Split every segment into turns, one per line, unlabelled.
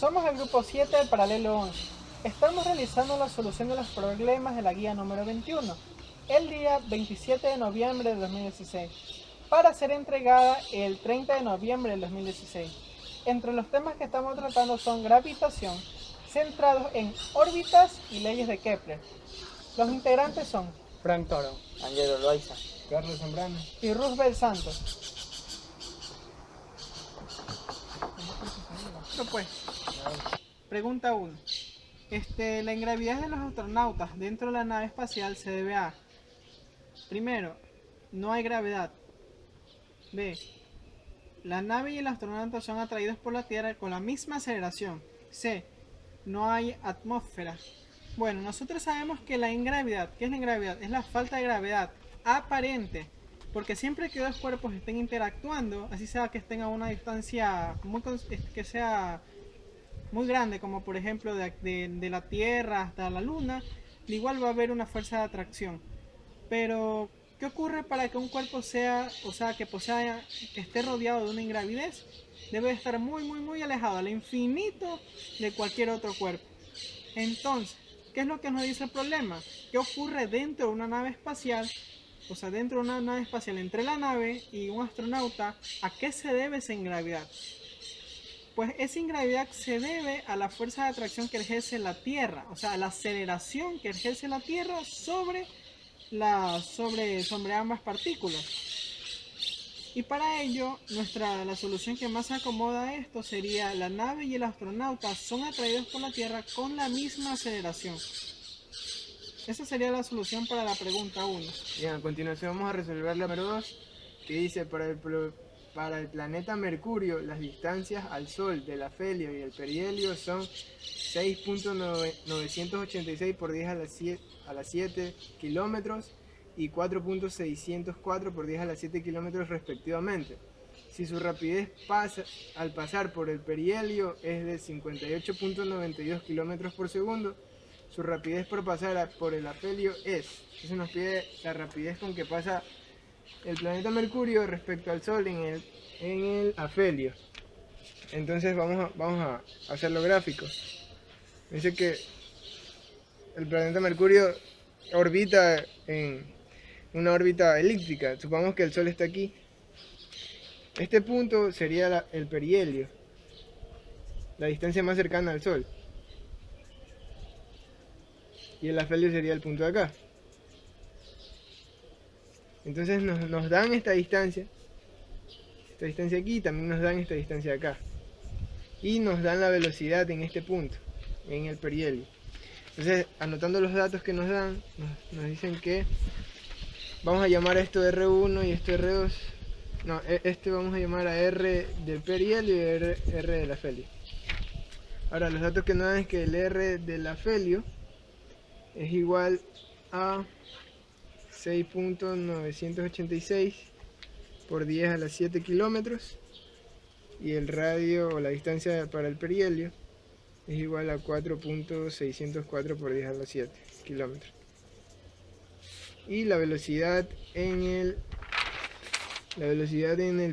Somos el grupo 7 del paralelo 11. Estamos realizando la solución de los problemas de la guía número 21, el día 27 de noviembre de 2016, para ser entregada el 30 de noviembre del 2016. Entre los temas que estamos tratando son gravitación, centrados en órbitas y leyes de Kepler. Los integrantes son
Frank Toro,
Angelo Loaiza,
Carlos Zambrano
y Roosevelt Santos. Pues, pregunta 1. La ingravidez de los astronautas dentro de la nave espacial se debe a: primero, no hay gravedad. B, la nave y el astronauta son atraídos por la Tierra con la misma aceleración. C, no hay atmósfera. Bueno, nosotros sabemos que la ingravidad, ¿qué es la ingravidad? Es la falta de gravedad aparente, porque siempre que dos cuerpos estén interactuando, así sea que estén a una distancia que sea muy grande, como por ejemplo de la Tierra hasta la Luna, igual va a haber una fuerza de atracción. Pero, ¿qué ocurre para que un cuerpo que esté rodeado de una ingravidez? Debe estar muy alejado, al infinito de cualquier otro cuerpo. Entonces, ¿qué es lo que nos dice el problema? ¿Qué ocurre dentro de una nave espacial? O sea, dentro de una nave espacial, entre la nave y un astronauta, ¿a qué se debe esa ingravidad? Pues esa ingravidad se debe a la fuerza de atracción que ejerce la Tierra, o sea, a la aceleración que ejerce la Tierra sobre ambas partículas. Y para ello, la solución que más acomoda a esto sería: la nave y el astronauta son atraídos por la Tierra con la misma aceleración. Esa sería la solución para la pregunta 1.
Bien, a continuación vamos a resolver la número 2, que dice: para el planeta Mercurio, las distancias al Sol del afelio y el perihelio son 6.986 por 10 a la 7 kilómetros y 4.604 por 10 a la 7 kilómetros respectivamente. Si su rapidez al pasar por el perihelio es de 58.92 kilómetros por segundo, su rapidez por pasar por el afelio es. Eso nos pide la rapidez con que pasa el planeta Mercurio respecto al Sol en el afelio. Entonces vamos a hacerlo gráfico. Dice que el planeta Mercurio orbita en una órbita elíptica. Supongamos que el Sol está aquí. Este punto sería el perihelio, la distancia más cercana al Sol. Y el afelio sería el punto de acá. Entonces nos dan esta distancia aquí, y también nos dan esta distancia acá. Y nos dan la velocidad en este punto, en el perihelio. Entonces, anotando los datos que nos dan, nos dicen que vamos a llamar a esto R1 y esto R2. No, vamos a llamar a R del perihelio y R del afelio. Ahora, los datos que nos dan es que el R del afelio es igual a 6.986 por 10 a la 7 kilómetros, y el radio o la distancia para el perihelio es igual a 4.604 por 10 a la 7 kilómetros. Y la velocidad en el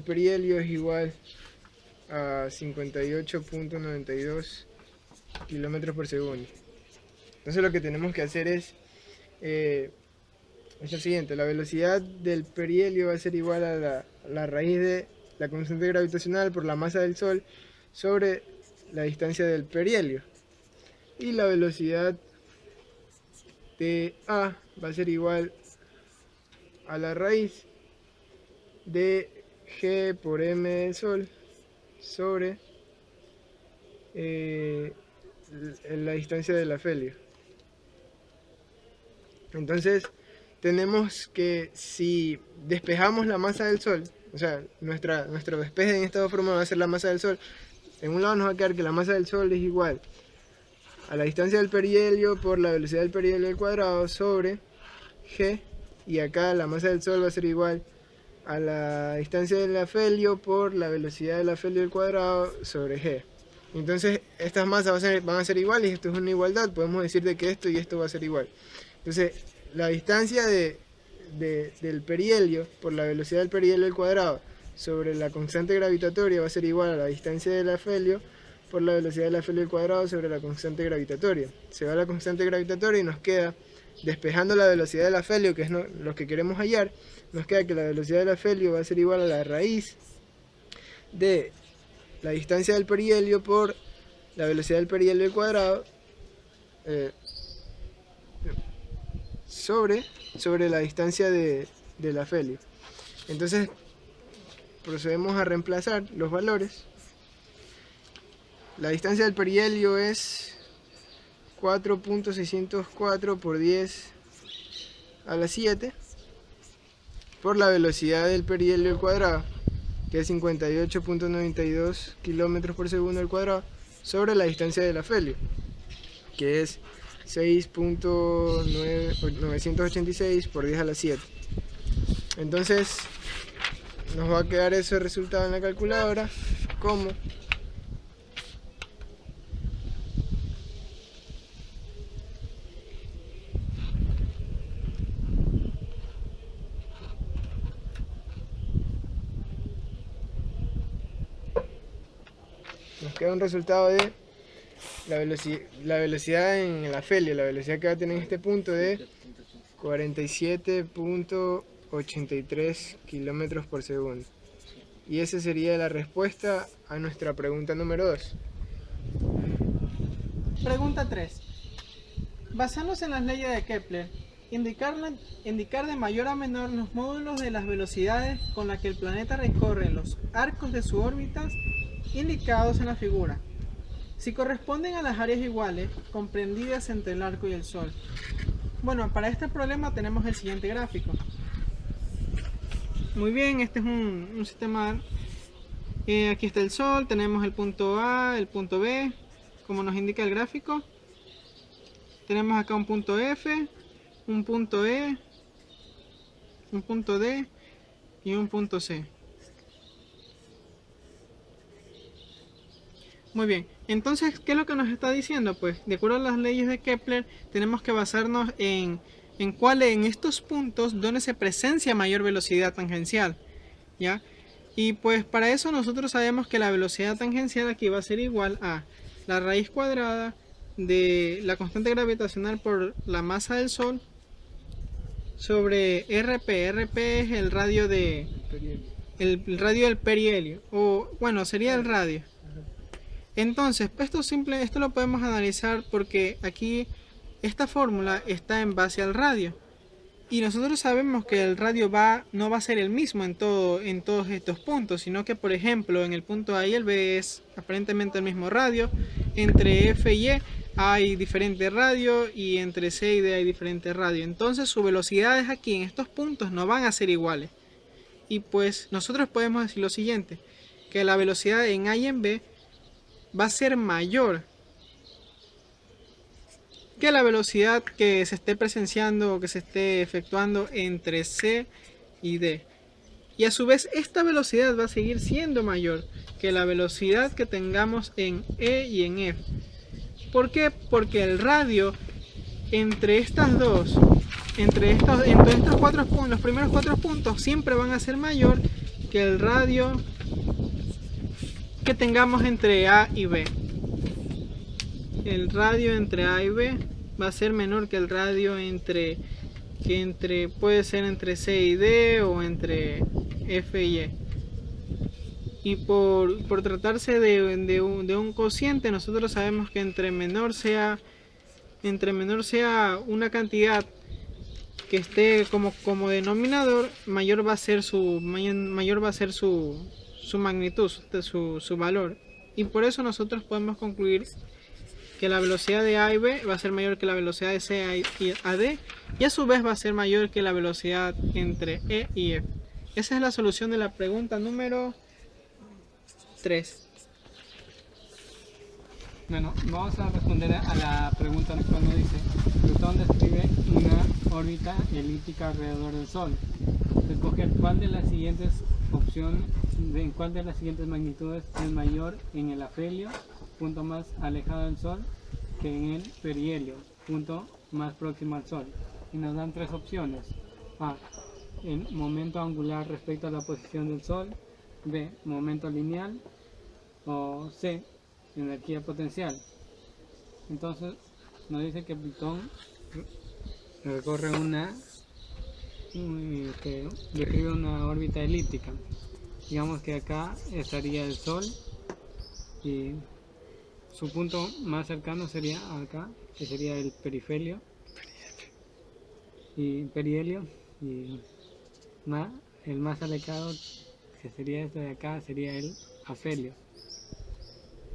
perihelio es igual a 58.92 kilómetros por segundo. Entonces lo que tenemos que hacer es lo siguiente: la velocidad del perihelio va a ser igual a la raíz de la constante gravitacional por la masa del Sol sobre la distancia del perihelio. Y la velocidad de A va a ser igual a la raíz de G por M del Sol sobre la distancia del afelio. Entonces tenemos que, si despejamos la masa del Sol, o sea, nuestro despeje en esta forma va a ser la masa del Sol. En un lado nos va a quedar que la masa del Sol es igual a la distancia del perihelio por la velocidad del perihelio al cuadrado sobre G, y acá la masa del Sol va a ser igual a la distancia del afelio por la velocidad del afelio al cuadrado sobre G. Entonces estas masas van a ser iguales, esto es una igualdad, podemos decir de que esto y esto va a ser igual. Entonces la distancia del perihelio por la velocidad del perihelio al cuadrado sobre la constante gravitatoria va a ser igual a la distancia del afelio por la velocidad del afelio al cuadrado sobre la constante gravitatoria. Se va la constante gravitatoria y nos queda, despejando la velocidad del afelio, que es lo que queremos hallar, nos queda que la velocidad del afelio va a ser igual a la raíz de la distancia del perihelio por la velocidad del perihelio al cuadrado sobre la distancia del afelio. Entonces procedemos a reemplazar los valores. La distancia del perihelio es 4.604 por 10 a la 7 por la velocidad del perihelio al cuadrado, que es 58.92 km por segundo al cuadrado, sobre la distancia del afelio, que es 6.986 por 10 a la 7. Entonces nos va a quedar ese resultado en la calculadora como nos queda un resultado de la velocidad en el afelio, la velocidad que va a tener en este punto de 47.83 km por segundo. Y esa sería la respuesta a nuestra pregunta número 2.
Pregunta 3. Basándose en las leyes de Kepler, indicar de mayor a menor los módulos de las velocidades con las que el planeta recorre los arcos de sus órbitas indicados en la figura, si corresponden a las áreas iguales comprendidas entre el arco y el Sol. Bueno, para este problema tenemos el siguiente gráfico. Muy bien, este es un sistema. Aquí está el Sol, tenemos el punto A, el punto B, como nos indica el gráfico. Tenemos acá un punto F, un punto E, un punto D y un punto C. Muy bien, entonces, ¿qué es lo que nos está diciendo? Pues, de acuerdo a las leyes de Kepler, tenemos que basarnos en estos puntos donde se presencia mayor velocidad tangencial, ¿ya? Y pues para eso nosotros sabemos que la velocidad tangencial aquí va a ser igual a la raíz cuadrada de la constante gravitacional por la masa del Sol sobre RP. RP es el radio del perihelio, o bueno, sería el radio. Entonces, esto lo podemos analizar porque aquí esta fórmula está en base al radio. Y nosotros sabemos que el radio no va a ser el mismo en todos estos puntos, sino que, por ejemplo, en el punto A y el B es aparentemente el mismo radio. Entre F y E hay diferente radio y entre C y D hay diferente radio. Entonces, sus velocidades aquí en estos puntos no van a ser iguales. Y pues nosotros podemos decir lo siguiente, que la velocidad en A y en B va a ser mayor que la velocidad que se esté presenciando o que se esté efectuando entre C y D. Y a su vez esta velocidad va a seguir siendo mayor que la velocidad que tengamos en E y en F. ¿Por qué? Porque el radio entre estos cuatro puntos, los primeros 4 puntos siempre van a ser mayor que el radio que tengamos entre A y B. El radio entre A y B va a ser menor que el radio puede ser entre C y D o entre F y E. Y por tratarse de un cociente, nosotros sabemos que entre menor sea una cantidad que esté como denominador, mayor va a ser su magnitud, su valor. Y por eso nosotros podemos concluir que la velocidad de A y B va a ser mayor que la velocidad de C a D, y a su vez va a ser mayor que la velocidad entre E y F. Esa es la solución de la pregunta número 3.
Bueno, vamos a responder a la pregunta cuando dice: Plutón describe una órbita elíptica alrededor del Sol. Escoger cuál de las siguientes magnitudes es mayor en el afelio, punto más alejado del Sol, que en el perihelio, punto más próximo al Sol. Y nos dan 3 opciones: A, en momento angular respecto a la posición del Sol; B, momento lineal; o C, energía potencial. Entonces nos dice que Plutón recorre que describe una órbita elíptica. Digamos que acá estaría el Sol y su punto más cercano sería acá, que sería el perihelio, y el más alejado, que sería este de acá, sería el afelio.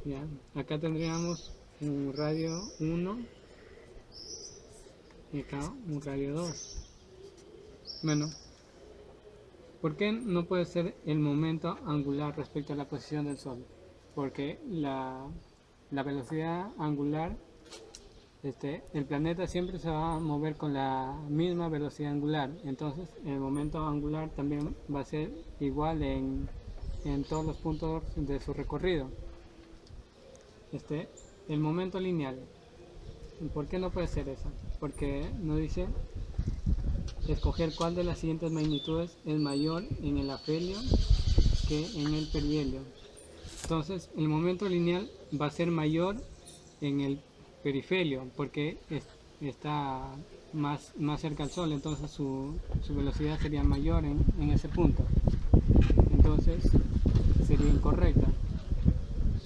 ¿Ya? Acá tendríamos un radio 1 y acá un radio 2. Bueno, ¿por qué no puede ser el momento angular respecto a la posición del Sol? Porque la velocidad angular, el planeta siempre se va a mover con la misma velocidad angular. Entonces el momento angular también va a ser igual en todos los puntos de su recorrido. El momento lineal, ¿por qué no puede ser eso? Porque nos dice escoger cuál de las siguientes magnitudes es mayor en el afelio que en el perihelio. Entonces el momento lineal va a ser mayor en el perihelio porque está más cerca al Sol, entonces su velocidad sería mayor en ese punto. Entonces sería incorrecta.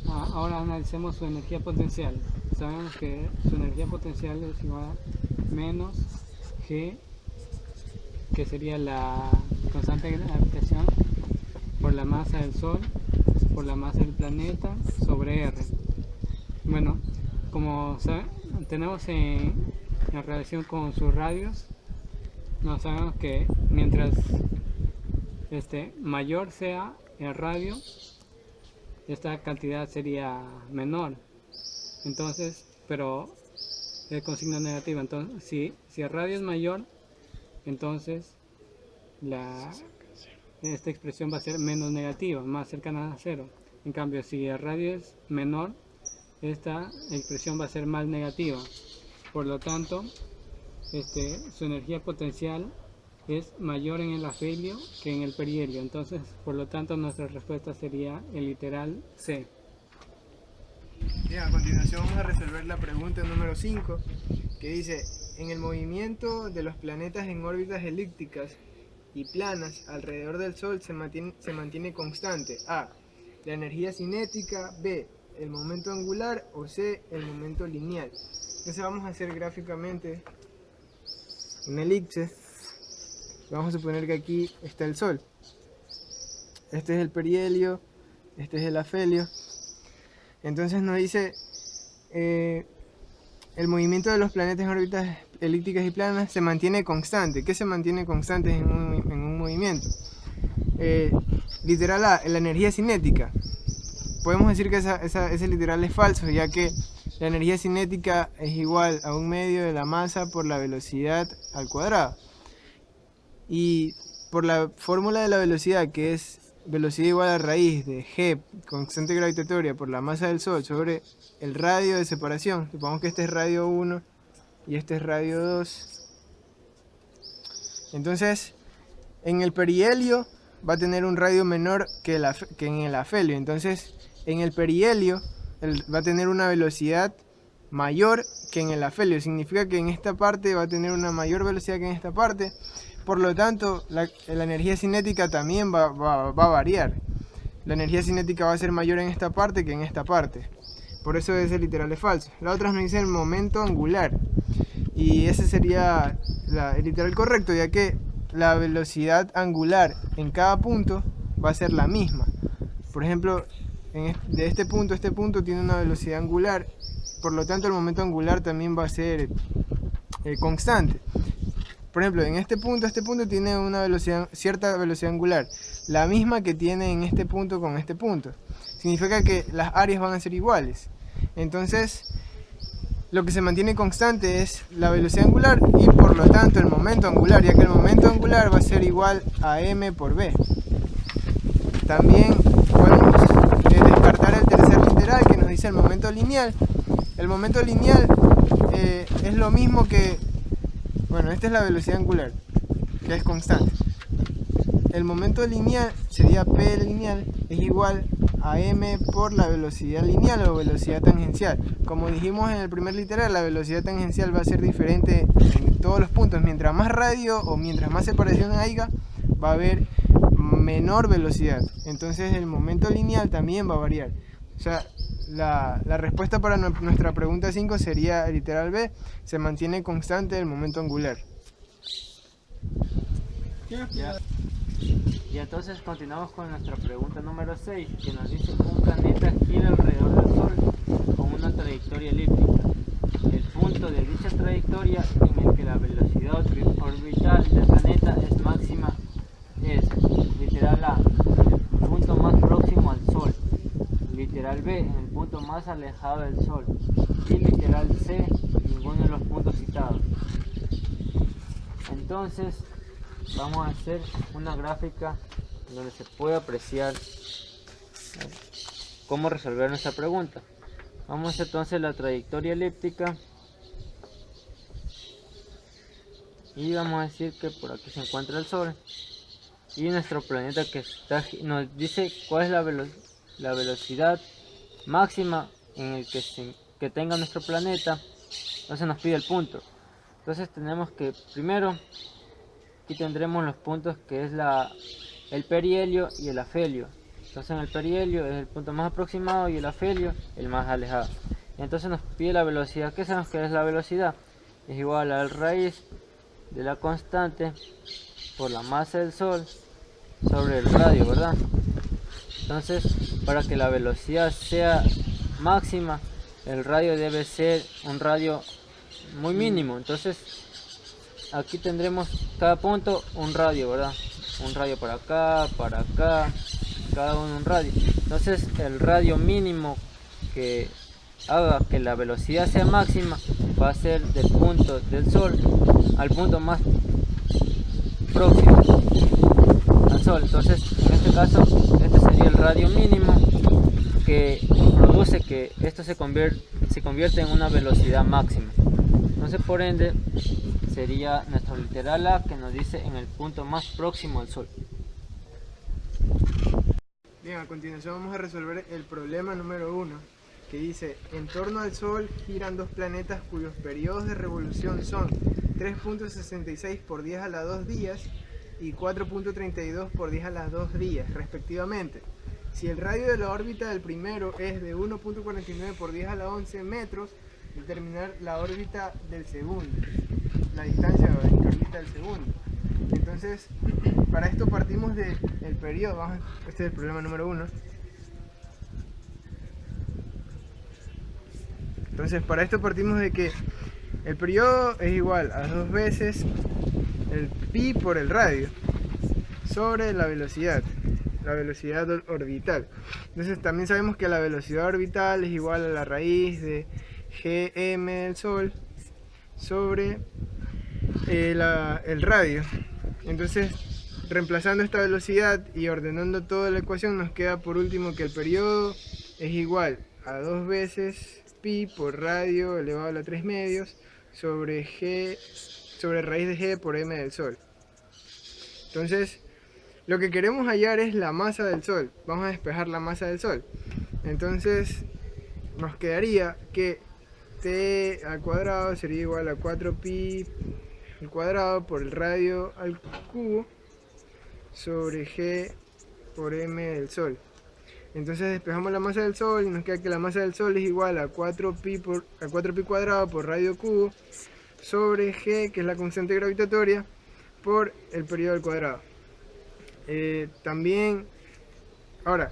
Ahora analicemos su energía potencial. Sabemos que su energía potencial es igual a menos G, que sería la constante de gravitación, por la masa del Sol, por la masa del planeta, sobre R. Bueno, como tenemos en relación con sus radios, no sabemos que mientras mayor sea el radio, esta cantidad sería menor. Entonces, pero es con signo negativo. Entonces, si el radio es mayor, entonces esta expresión va a ser menos negativa, más cercana a cero. En cambio, si el radio es menor, esta expresión va a ser más negativa. Por lo tanto, su energía potencial es mayor en el afelio que en el perihelio. Entonces, por lo tanto, nuestra respuesta sería el literal C.
Bien, a continuación vamos a resolver la pregunta número 5, que dice: en el movimiento de los planetas en órbitas elípticas y planas alrededor del Sol se mantiene constante A, la energía cinética, B, el momento angular, o C, el momento lineal. Entonces vamos a hacer gráficamente una elipse. Vamos a suponer que aquí está el Sol, este es el perihelio, este es el afelio. Entonces nos dice el movimiento de los planetas en órbitas elípticas y planas se mantiene constante. ¿Qué se mantiene constante en un movimiento? Literal A, la energía cinética. Podemos decir que ese literal es falso, ya que la energía cinética es igual a 1/2 de la masa por la velocidad al cuadrado. Y por la fórmula de la velocidad, que es velocidad igual a raíz de G, constante gravitatoria, por la masa del Sol sobre el radio de separación. Supongamos que este es radio 1 y este es radio 2. Entonces, en el perihelio va a tener un radio menor que en el afelio. Entonces, en el perihelio va a tener una velocidad mayor que en el afelio. Significa que en esta parte va a tener una mayor velocidad que en esta parte. Por lo tanto, la energía cinética también va a variar. La energía cinética va a ser mayor en esta parte que en esta parte. Por eso ese literal es falso. La otra nos dice el momento angular. Y ese sería el literal correcto, ya que la velocidad angular en cada punto va a ser la misma. Por ejemplo, de este punto a este punto tiene una velocidad angular. Por lo tanto, el momento angular también va a ser constante. Por ejemplo, en este punto a este punto tiene una cierta velocidad angular, la misma que tiene en este punto con este punto. Significa que las áreas van a ser iguales. Entonces, lo que se mantiene constante es la velocidad angular y por lo tanto el momento angular, ya que el momento angular va a ser igual a m por b. También podemos descartar el tercer literal que nos dice el momento lineal. El momento lineal es lo mismo que... Bueno, esta es la velocidad angular, que es constante. el momento lineal sería P lineal es igual a m por la velocidad lineal o velocidad tangencial. Como dijimos en el primer literal, la velocidad tangencial va a ser diferente en todos los puntos. Mientras más radio o mientras más separación haya, va a haber menor velocidad. Entonces el momento lineal también va a variar. O sea, la respuesta para nuestra pregunta 5 sería literal B, se mantiene constante el momento angular.
Ya. Y entonces continuamos con nuestra pregunta número 6, que nos dice: un planeta gira alrededor del Sol con una trayectoria elíptica. El punto de dicha trayectoria en el que la velocidad orbital del planeta es máxima es, literal A, el punto más próximo al Sol, literal B, el punto más alejado del Sol, y literal C, ninguno de los puntos citados. Entonces vamos a hacer una gráfica donde se puede apreciar cómo resolver nuestra pregunta. Vamos a hacer entonces la trayectoria elíptica y vamos a decir que por aquí se encuentra el Sol y nuestro planeta que nos dice cuál es la velocidad máxima en el que tenga nuestro planeta. Entonces nos pide el punto. Entonces tenemos que primero, aquí tendremos los puntos que es el perihelio y el afelio. Entonces en el perihelio es el punto más aproximado y el afelio el más alejado. Y entonces nos pide la velocidad. ¿Qué sabemos que es la velocidad? Es igual a la raíz de la constante por la masa del Sol sobre el radio, ¿verdad? Entonces, para que la velocidad sea máxima, el radio debe ser un radio muy mínimo. Entonces aquí tendremos cada punto un radio, ¿verdad? Un radio para acá, cada uno un radio. Entonces el radio mínimo que haga que la velocidad sea máxima va a ser del punto del Sol al punto más próximo al Sol. Entonces en este caso este sería el radio mínimo que produce que esto se convierte en una velocidad máxima. Entonces por ende sería nuestro literal A, que nos dice en el punto más próximo al Sol.
Bien, a continuación vamos a resolver el problema número 1, que dice: en torno al Sol giran dos planetas cuyos periodos de revolución son 3.66 por 10 a la 2 días y 4.32 por 10 a las 2 días, respectivamente. Si el radio de la órbita del primero es de 1.49 por 10 a la 11 metros, determinar la órbita del segundo, la distancia en que orbita el segundo. Entonces, para esto partimos del periodo. Este es el problema número 1. Entonces, para esto partimos de que el periodo es igual a 2 veces el pi por el radio sobre la velocidad orbital. Entonces también sabemos que la velocidad orbital es igual a la raíz de gm del Sol sobre el radio. Entonces, reemplazando esta velocidad y ordenando toda la ecuación, nos queda por último que el periodo es igual a 2 veces pi por radio elevado a la 3 medios sobre raíz de g por m del Sol. Entonces, lo que queremos hallar es la masa del Sol. Vamos a despejar la masa del Sol. Entonces, nos quedaría que t al cuadrado sería igual a 4pi al cuadrado por el radio al cubo sobre g por m del Sol. Entonces despejamos la masa del Sol y nos queda que la masa del Sol es igual a 4pi cuadrado por radio cubo sobre g, que es la constante gravitatoria, por el periodo al cuadrado. También, ahora,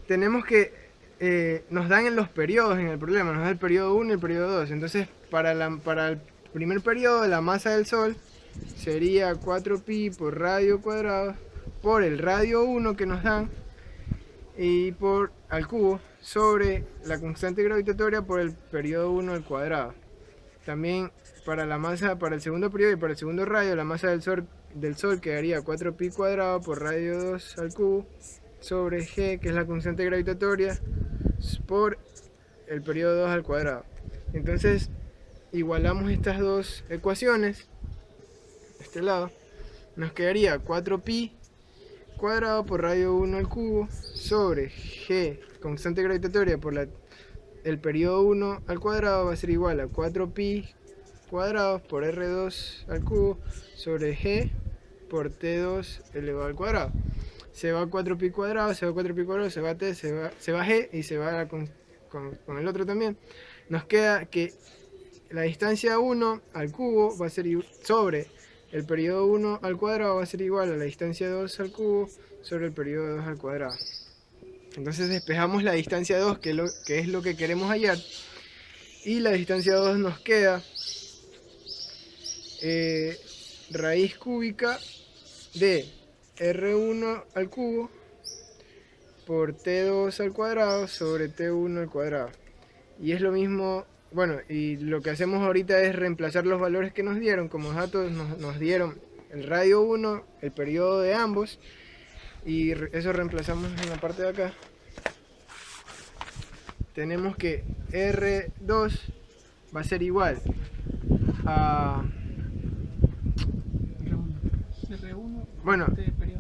tenemos que, nos dan en los periodos en el problema, nos da el periodo 1 y el periodo 2. Entonces, para el primer periodo, la masa del Sol sería 4pi por radio cuadrado por el radio 1 que nos dan y por al cubo sobre la constante gravitatoria por el periodo 1 al cuadrado. También para el segundo periodo y para el segundo radio, la masa del Sol quedaría 4pi cuadrado por radio 2 al cubo sobre g, que es la constante gravitatoria, por el periodo 2 al cuadrado. Entonces igualamos estas dos ecuaciones. De este lado nos quedaría 4pi cuadrado por radio 1 al cubo sobre G, constante gravitatoria, por el periodo 1 al cuadrado va a ser igual a 4pi cuadrados por R2 al cubo sobre G por T2 elevado al cuadrado. Se va 4pi cuadrado, se va 4pi cuadrado, se va T, se va G y se va con el otro también. Nos queda que la distancia 1 al cubo va a ser sobre el periodo 1 al cuadrado va a ser igual a la distancia 2 al cubo sobre el periodo 2 al cuadrado. Entonces despejamos la distancia 2, que es lo que queremos hallar, y la distancia 2 nos queda raíz cúbica de R1 al cubo por T2 al cuadrado sobre T1 al cuadrado. Y es lo mismo, bueno, y lo que hacemos ahorita es reemplazar los valores que nos dieron. Como datos nos dieron el radio 1, el periodo de ambos, y eso reemplazamos en la parte de acá. Tenemos que R2 va a ser igual a...
R1,
bueno,
este periodo.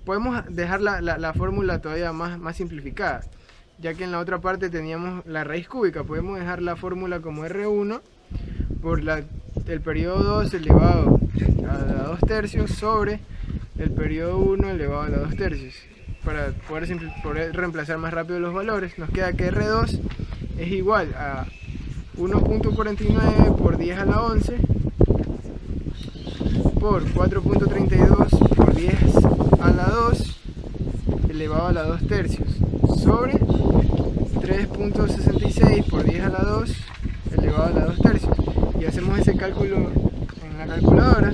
podemos dejar la fórmula todavía más simplificada, ya que en la otra parte teníamos la raíz cúbica. Podemos dejar la fórmula como R1 por el periodo 2 elevado a la 2 tercios sobre el periodo 1 elevado a la 2 tercios. Para poder reemplazar más rápido los valores, nos queda que R2 es igual a 1.49 por 10 a la 11 por 4.32 por 10 a la 2 elevado a la 2 tercios sobre 3.66 por 10 a la 2 elevado a la 2 tercios. Y hacemos ese cálculo en la calculadora.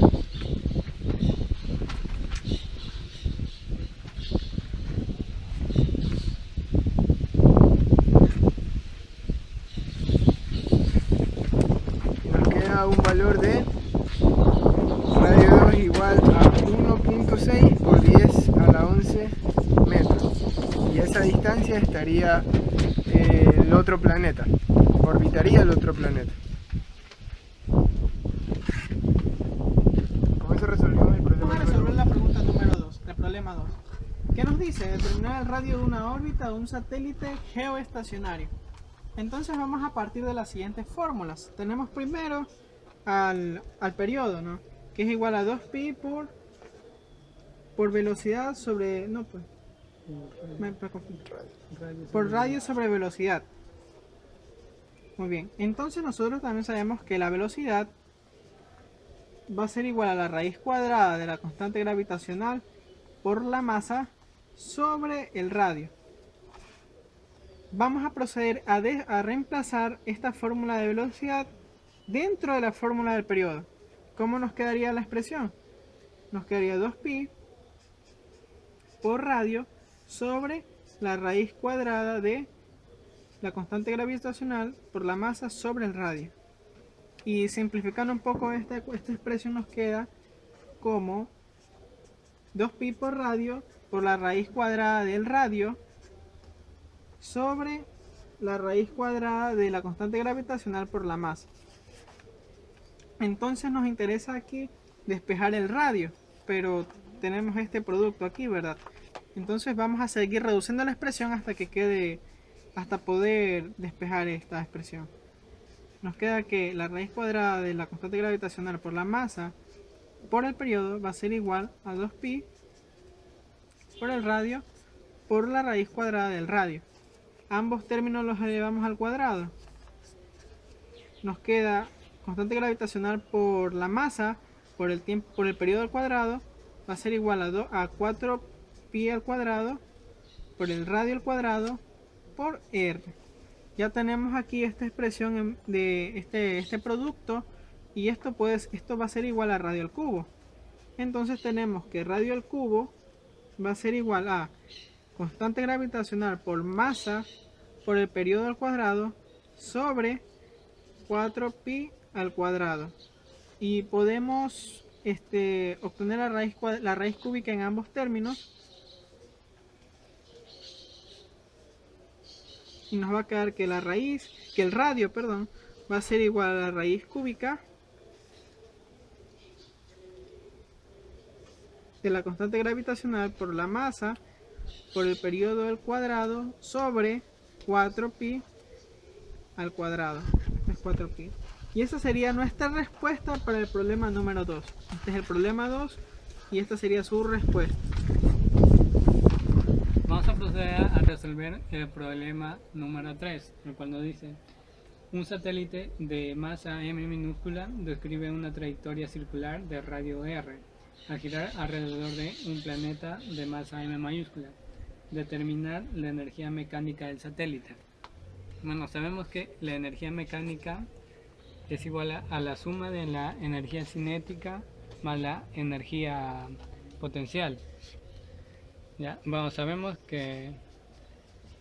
Nos queda un valor de radio 2 igual a 1.6 por 10 a la 11 metros. Y esa distancia estaría el otro planeta, orbitaría el otro planeta. Con eso resolvimos el problema.
Vamos a resolver la pregunta número 2, el problema 2. ¿Qué nos dice? Determinar el radio de una órbita de un satélite geoestacionario. Entonces vamos a partir de las siguientes fórmulas. Tenemos primero al periodo, ¿no? Que es igual a 2pi por velocidad sobre... no, pues... por radio sobre velocidad. Muy bien, entonces nosotros también sabemos que la velocidad va a ser igual a la raíz cuadrada de la constante gravitacional por la masa sobre el radio. Vamos a proceder a reemplazar esta fórmula de velocidad dentro de la fórmula del periodo. ¿Cómo nos quedaría la expresión? Nos quedaría 2pi por radio sobre la raíz cuadrada de la constante gravitacional por la masa sobre el radio. Y simplificando un poco esta expresión nos queda como 2pi por radio por la raíz cuadrada del radio sobre la raíz cuadrada de la constante gravitacional por la masa. Entonces nos interesa aquí despejar el radio, pero tenemos este producto aquí, ¿verdad? Entonces vamos a seguir reduciendo la expresión hasta que quede, hasta poder despejar esta expresión. Nos queda que la raíz cuadrada de la constante gravitacional por la masa por el periodo va a ser igual a 2pi por el radio por la raíz cuadrada del radio. Ambos términos los elevamos al cuadrado. Nos queda constante gravitacional por la masa por el periodo al cuadrado va a ser igual a 4pi al cuadrado por el radio al cuadrado por r. Ya tenemos aquí esta expresión de este producto, y esto va a ser igual a radio al cubo. Entonces tenemos que radio al cubo va a ser igual a constante gravitacional por masa por el periodo al cuadrado sobre 4pi al cuadrado. Y podemos obtener la raíz cúbica en ambos términos. Y nos va a quedar que el radio, perdón, va a ser igual a la raíz cúbica de la constante gravitacional por la masa por el periodo al cuadrado sobre 4pi al cuadrado. Esto es 4pi. Y esa sería nuestra respuesta para el problema número 2. Este es el problema 2 y esta sería su respuesta.
Vamos a proceder a resolver el problema número 3, el cual nos dice: un satélite de masa m minúscula describe una trayectoria circular de radio r al girar alrededor de un planeta de masa m mayúscula. Determinar la energía mecánica del satélite. Bueno, sabemos que la energía mecánica es igual a la suma de la energía cinética más la energía potencial. Ya, bueno, sabemos que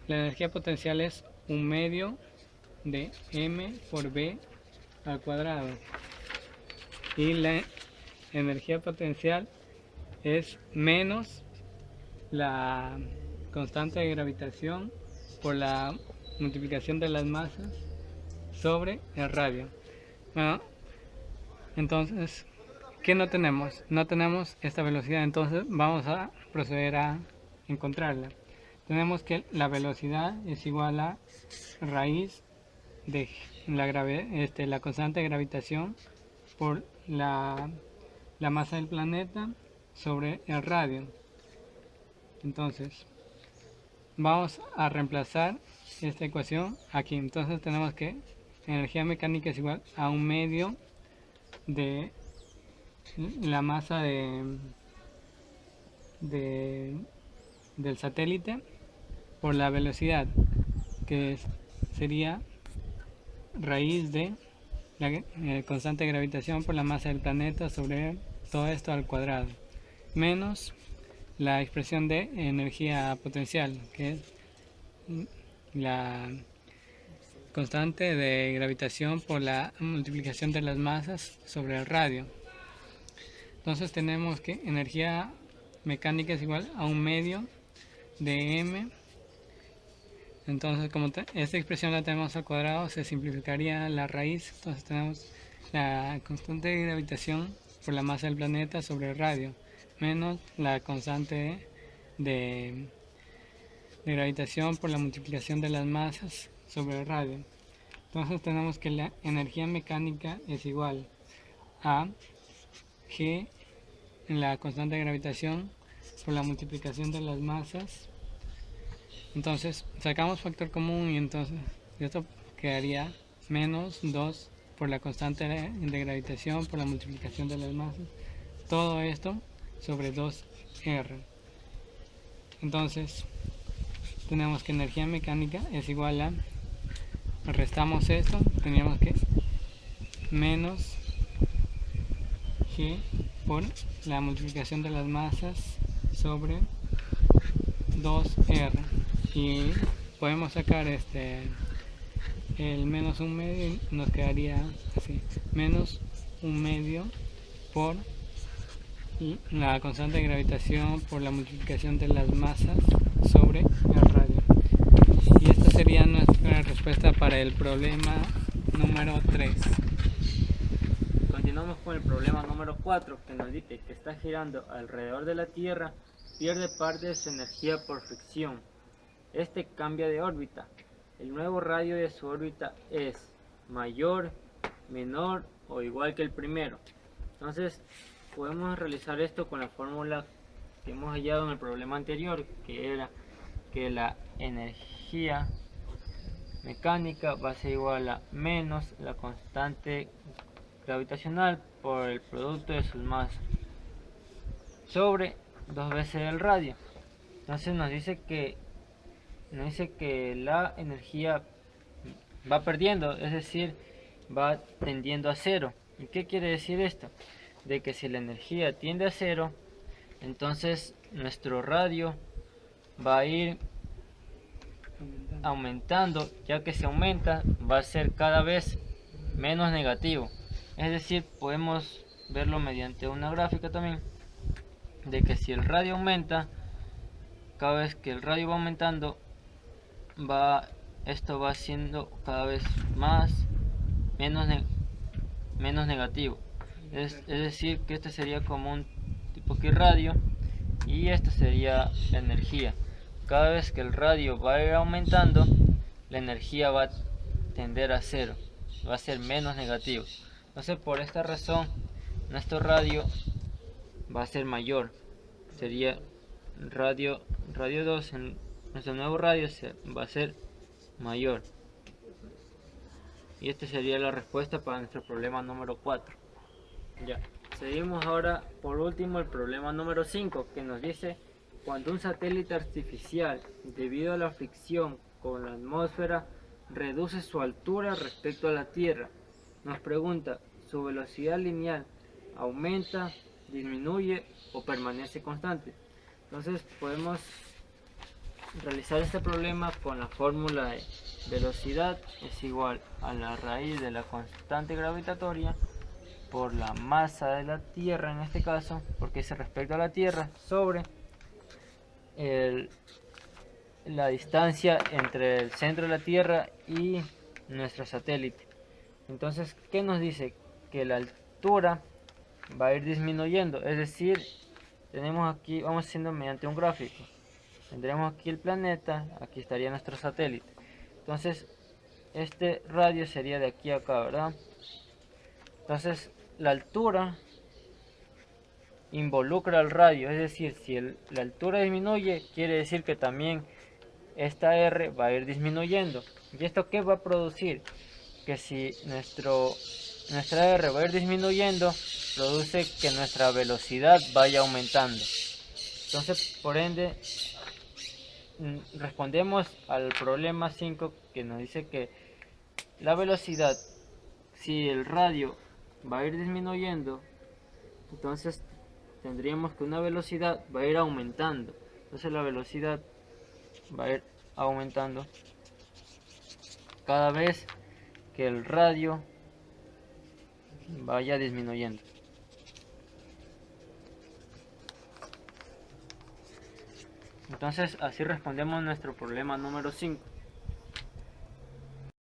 la energía potencial es un medio de m por b al cuadrado y la energía potencial es menos la constante de gravitación por la multiplicación de las masas sobre el radio. Bueno, entonces, ¿qué no tenemos? No tenemos esta velocidad, entonces vamos a proceder a encontrarla. Tenemos que la velocidad es igual a raíz de la constante de gravitación por la masa del planeta sobre el radio. Entonces, vamos a reemplazar esta ecuación aquí. Entonces tenemos que energía mecánica es igual a un medio de la masa del satélite por la velocidad, que sería raíz de la constante de gravitación por la masa del planeta sobre todo esto al cuadrado, menos la expresión de energía potencial, que es la constante de gravitación por la multiplicación de las masas sobre el radio. Entonces tenemos que energía mecánica es igual a un medio de m. Entonces, como esta expresión la tenemos al cuadrado, se simplificaría la raíz. Entonces tenemos la constante de gravitación por la masa del planeta sobre el radio, menos la constante de gravitación por la multiplicación de las masas sobre el radio. Entonces tenemos que la energía mecánica es igual a G en la constante de gravitación por la multiplicación de las masas. Entonces sacamos factor común y entonces esto quedaría menos 2 por la constante de gravitación por la multiplicación de las masas. Todo esto sobre 2R. Entonces tenemos que energía mecánica es igual a, restamos esto, tendríamos que menos G por la multiplicación de las masas sobre 2R, y podemos sacar el menos un medio y nos quedaría así, menos un medio por la constante de gravitación por la multiplicación de las masas sobre el radio. Y esta sería nuestra respuesta para el problema número 3.
Continuamos con el problema número 4, que nos dice que está girando alrededor de la Tierra, pierde parte de su energía por fricción. Este cambia de órbita. El nuevo radio de su órbita es mayor, menor o igual que el primero. Entonces podemos realizar esto con la fórmula que hemos hallado en el problema anterior, que era que la energía mecánica va a ser igual a menos la constante gravitacional por el producto de sus masas sobre 2 veces el radio. Entonces nos dice que la energía va perdiendo, es decir, va tendiendo a cero. ¿Y qué quiere decir esto? De que si la energía tiende a cero, entonces nuestro radio va a ir aumentando, ya que si aumenta va a ser cada vez menos negativo. Es decir, podemos verlo mediante una gráfica también, de que si el radio aumenta, cada vez que el radio va aumentando, esto va siendo cada vez menos negativo. Es decir, que este sería como un tiempo que radio, y esto sería la energía. Cada vez que el radio va a ir aumentando, la energía va a tender a cero, va a ser menos negativo. Entonces, por esta razón, nuestro radio va a ser mayor. Sería radio 2, en nuestro nuevo radio va a ser mayor. Y esta sería la respuesta para nuestro problema número 4. Ya. Seguimos ahora por último el problema número 5, que nos dice: cuando un satélite artificial, debido a la fricción con la atmósfera, reduce su altura respecto a la Tierra, nos pregunta, ¿su velocidad lineal aumenta, disminuye o permanece constante? Entonces podemos realizar este problema con la fórmula de velocidad es igual a la raíz de la constante gravitatoria por la masa de la Tierra, en este caso, porque es respecto a la Tierra, sobre la distancia entre el centro de la Tierra y nuestro satélite. Entonces, ¿qué nos dice? Que la altura va a ir disminuyendo, es decir, tenemos aquí, vamos haciendo mediante un gráfico, tendremos aquí el planeta, aquí estaría nuestro satélite. Entonces, este radio sería de aquí a acá, ¿verdad? Entonces, la altura involucra al radio, es decir, si la altura disminuye, quiere decir que también esta R va a ir disminuyendo. ¿Y esto qué va a producir? Que si nuestra R va a ir disminuyendo, produce que nuestra velocidad vaya aumentando. Entonces, por ende, respondemos al problema 5, que nos dice que la velocidad, si el radio va a ir disminuyendo, entonces tendríamos que una velocidad va a ir aumentando. Entonces la velocidad va a ir aumentando cada vez que el radio vaya disminuyendo. Entonces así respondemos nuestro problema número 5.